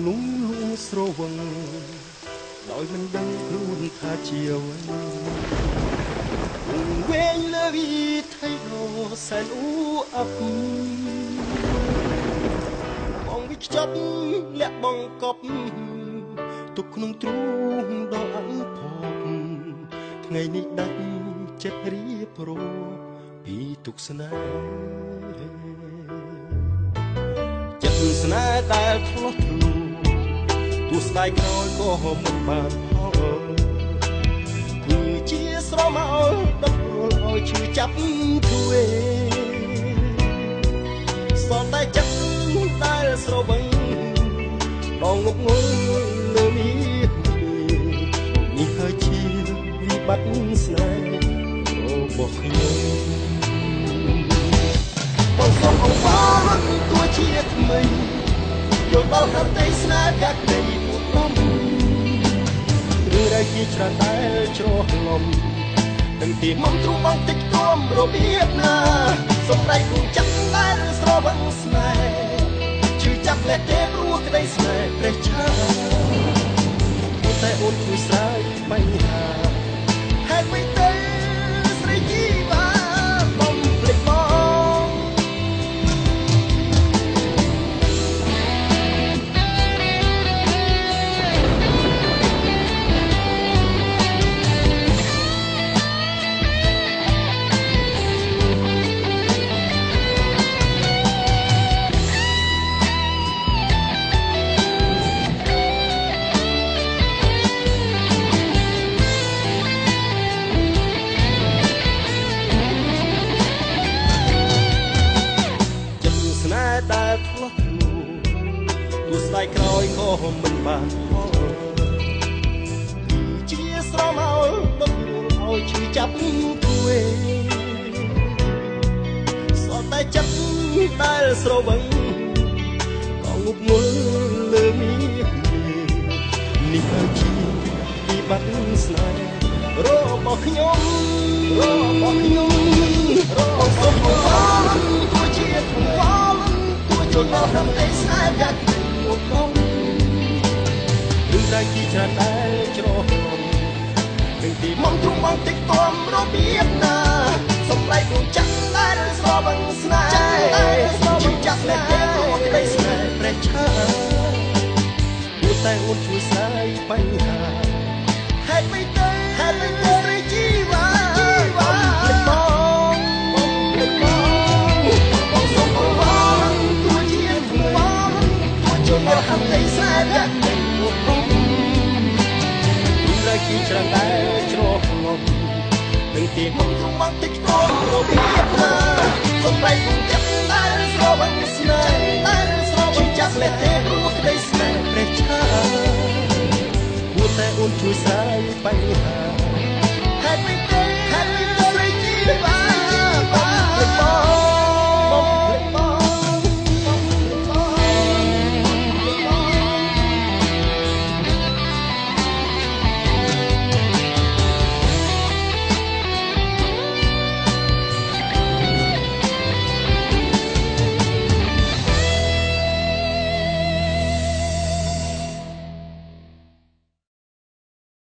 លងលងស្រវឹងដោយមិនដឹងខ្លួនថាជាអ្វីវែងលើវីថៃដោសែនអ៊ូអាប់បងវិខ្ចប់លាក់បងកប់ទុកក្នុងទ្រូងដ៏អង្ភពថ្ងៃនេះដាច់ចិត្តរៀបរាប់ពីទុកស្នេហ៍ចិត្តស្នេហ៍ដែលធ្លាស់ធ្លាប់ទោះស្ដាយក្រោយក៏មិនបានផលគឺជាស្រមោលដកឲ្យឈឺចាប់ធ្វើសល់តែចិត្តដែលស្រវឹងបងងប់ងល់លើនេះហើយជាវិបត្តិស្នេហ៍របស់ខ្ញុំបងសូមអង្វរទោះជាថ្មីយល់ដល់ប្រទេសស្នេហ៍កាក់ដីពួតនំរឿងរ៉ាវជាច្រើនដែលច្រឡំទាំងទីមកទ្រុំបងតិចទួមរបៀបណាសម្ដែងគូចិត្តដែលស្រវឹងស្នេហ៍ឈឺចាប់លែកទេព្រោះក្តីស្នេហ៍ព្រះឆាតែអូនជួយស្រាយបញ្ហាហេតុមិនទេស្រីជីវ៉ាបំភ្លេចបងដែលធ្លាស់ធ្លាប់ទោះស្ដាយក្រោយក៏មិនបានផលជាស្រមោលដុតឲ្យឈឺចាប់ធ្វើសល់តែចិត្តដែលស្រវឹងក៏ងប់ងល់លើនេះហើយជាវិបត្តិស្នេហ៍របស់ខ្ញុំរបស់សូមអរគុណទោះជាធ្ងន់យល់ដល់ប្រទេសស្នេហ៍កាក់មកបងរឿងរ៉ាវជាច្រើនដែលច្រឡំទាំងទីមកទ្រុំបងតិចទួមរបៀបណាសម្ដែងគូចាក់ដែលស្រវឹងស្នេហ៍ជិះចាក់លែកទេព្រោះក្តីស្នេហ៍ព្រះឆាព្រោះតែអូនជួយស្រាយបញ្ហាហេតុមិនទេស្រីជីវ៉ាយកហាំដីស្នេហ៍កាក់ដីមកបងរឿងជាច្រើនដែលច្រឡំទាំងទីមកទ្រុំមកតិចទួមរបៀបណាសម្ដែងគូចិត្តដែលស្រវឹងស្នេហ៍ជិះចាប់លែកទេព្រោះក្តីស្នេហ៍ព្រះឆាគួរតែអូនជួយស្រាយបញ្ហាហេតុមិនទេ